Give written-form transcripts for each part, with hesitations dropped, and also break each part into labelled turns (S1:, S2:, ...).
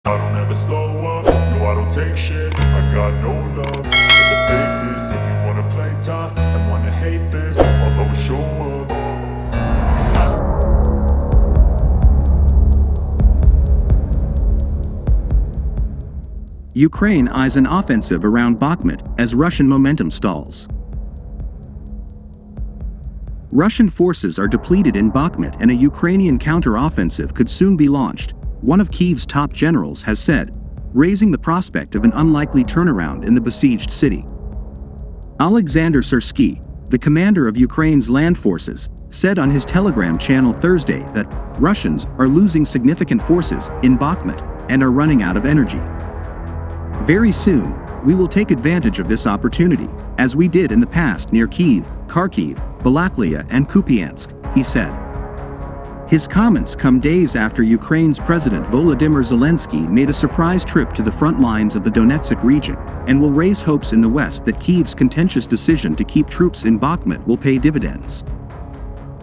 S1: I don't ever slow up, no I don't take shit, I got no love for the fakeness. If you wanna play tough and wanna hate this, I'll always show up.
S2: Ukraine eyes an offensive around Bakhmut as Russian momentum stalls. Russian forces are depleted in Bakhmut and a Ukrainian counter-offensive could soon be launched, one of Kyiv's top generals has said, raising the prospect of an unlikely turnaround in the besieged city. Alexander Syrsky, the commander of Ukraine's land forces, said on his Telegram channel Thursday that Russians are losing significant forces in Bakhmut and are running out of energy. Very soon, we will take advantage of this opportunity, as we did in the past near Kyiv, Kharkiv, Balaklia and Kupiansk, he said. His comments come days after Ukraine's President Volodymyr Zelensky made a surprise trip to the front lines of the Donetsk region, and will raise hopes in the West that Kyiv's contentious decision to keep troops in Bakhmut will pay dividends.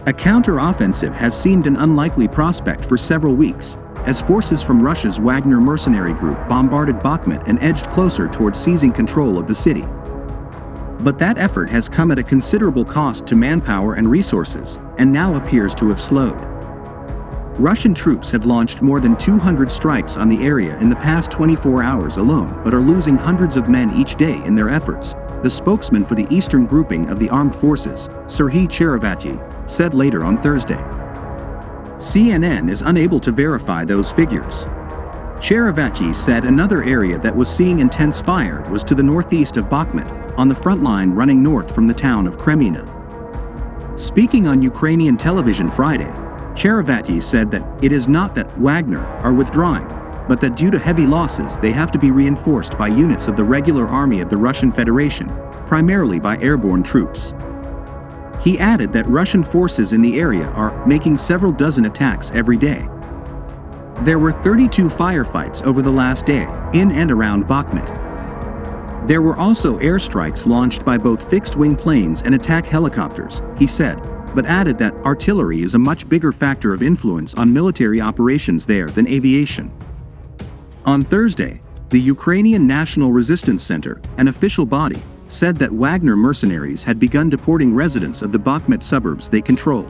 S2: A counter-offensive has seemed an unlikely prospect for several weeks, as forces from Russia's Wagner mercenary group bombarded Bakhmut and edged closer toward seizing control of the city. But that effort has come at a considerable cost to manpower and resources, and now appears to have slowed. Russian troops have launched more than 200 strikes on the area in the past 24 hours alone but are losing hundreds of men each day in their efforts, the spokesman for the eastern grouping of the armed forces, Serhiy Cherevati, said later on Thursday. CNN is unable to verify those figures. Cherevati said another area that was seeing intense fire was to the northeast of Bakhmut, on the front line running north from the town of Kremina. Speaking on Ukrainian television Friday, Cherevati said that it is not that Wagner are withdrawing, but that due to heavy losses they have to be reinforced by units of the regular army of the Russian Federation, primarily by airborne troops. He added that Russian forces in the area are making several dozen attacks every day. There were 32 firefights over the last day, in and around Bakhmut. There were also airstrikes launched by both fixed-wing planes and attack helicopters, he said, but added that artillery is a much bigger factor of influence on military operations there than aviation. On Thursday, the Ukrainian National Resistance Center, an official body, said that Wagner mercenaries had begun deporting residents of the Bakhmut suburbs they control.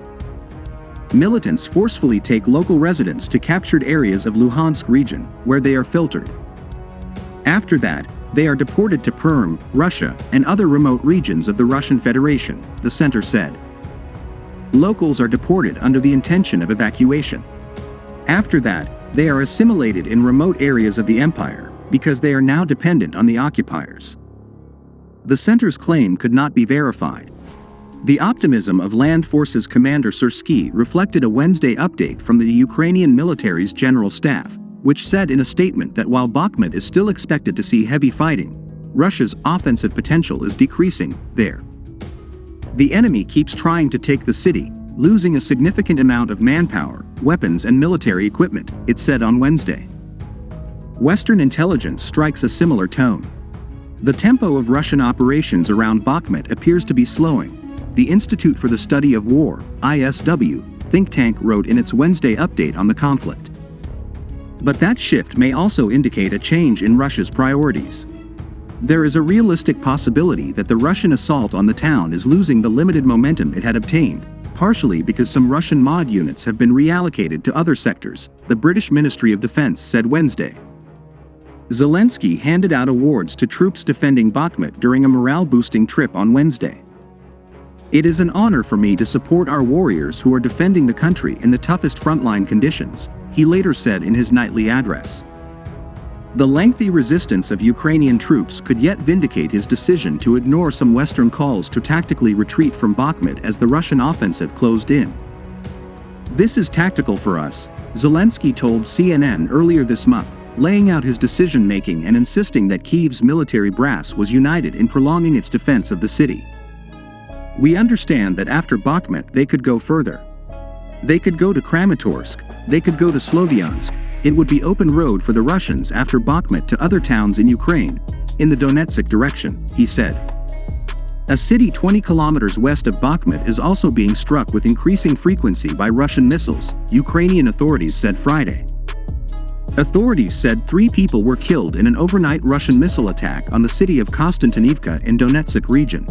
S2: Militants forcefully take local residents to captured areas of Luhansk region, where they are filtered. After that, they are deported to Perm, Russia, and other remote regions of the Russian Federation, the center said. Locals are deported under the intention of evacuation. After that, they are assimilated in remote areas of the empire, because they are now dependent on the occupiers. The center's claim could not be verified. The optimism of Land Forces Commander Syrsky reflected a Wednesday update from the Ukrainian military's general staff, which said in a statement that while Bakhmut is still expected to see heavy fighting, Russia's offensive potential is decreasing there. The enemy keeps trying to take the city, losing a significant amount of manpower, weapons and military equipment, it said on Wednesday. Western intelligence strikes a similar tone. The tempo of Russian operations around Bakhmut appears to be slowing, the Institute for the Study of War, ISW, think tank wrote in its Wednesday update on the conflict. But that shift may also indicate a change in Russia's priorities. There is a realistic possibility that the Russian assault on the town is losing the limited momentum it had obtained, partially because some Russian mod units have been reallocated to other sectors, the British Ministry of Defense said Wednesday. Zelensky handed out awards to troops defending Bakhmut during a morale-boosting trip on Wednesday. It is an honor for me to support our warriors who are defending the country in the toughest frontline conditions, he later said in his nightly address. The lengthy resistance of Ukrainian troops could yet vindicate his decision to ignore some Western calls to tactically retreat from Bakhmut as the Russian offensive closed in. This is tactical for us, Zelensky told CNN earlier this month, laying out his decision-making and insisting that Kyiv's military brass was united in prolonging its defense of the city. We understand that after Bakhmut they could go further. They could go to Kramatorsk, they could go to Sloviansk. It would be open road for the Russians after Bakhmut to other towns in Ukraine, in the Donetsk direction, he said. A city 20 kilometers west of Bakhmut is also being struck with increasing frequency by Russian missiles, Ukrainian authorities said Friday. Authorities said 3 people were killed in an overnight Russian missile attack on the city of Konstantinivka in Donetsk region.